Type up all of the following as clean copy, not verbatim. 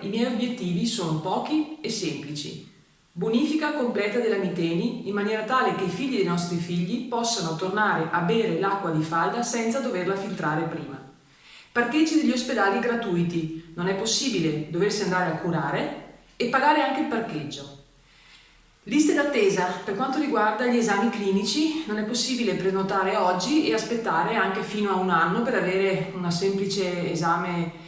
i miei obiettivi sono pochi e semplici. Bonifica completa della Miteni in maniera tale che i figli dei nostri figli possano tornare a bere l'acqua di falda senza doverla filtrare prima. Parcheggi degli ospedali gratuiti, non è possibile doversi andare a curare e pagare anche il parcheggio. Liste d'attesa per quanto riguarda gli esami clinici, non è possibile prenotare oggi e aspettare anche fino a un anno per avere un semplice esame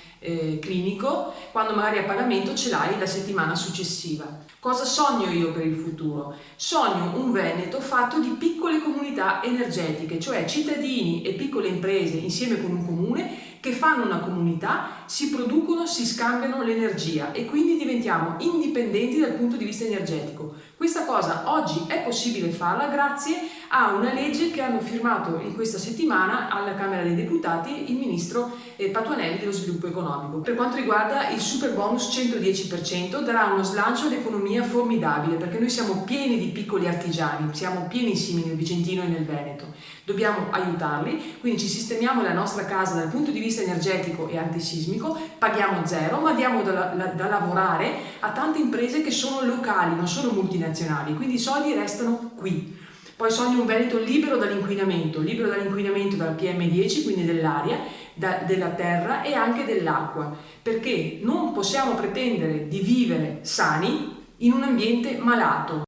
clinico, quando magari a pagamento ce l'hai la settimana successiva. Cosa sogno io per il futuro? Sogno un Veneto fatto di piccole comunità energetiche, cioè cittadini e piccole imprese insieme con un comune che fanno una comunità, si producono, si scambiano l'energia e quindi diventiamo indipendenti dal punto di vista energetico. Questa cosa oggi è possibile farla grazie a una legge che hanno firmato in questa settimana alla Camera dei Deputati il ministro Patuanelli dello sviluppo economico. Per quanto riguarda il super bonus 110% darà uno slancio all'economia formidabile, perché noi siamo pieni di piccoli artigiani, siamo pienissimi nel Vicentino e nel Veneto. Dobbiamo aiutarli, quindi ci sistemiamo la nostra casa dal punto di vista energetico e antisismico, paghiamo zero, ma diamo da lavorare a tante imprese che sono locali, non sono multinazionali, quindi i soldi restano qui. Poi sogno un Veneto libero dall'inquinamento dal PM10, quindi dell'aria, della terra e anche dell'acqua, perché non possiamo pretendere di vivere sani in un ambiente malato.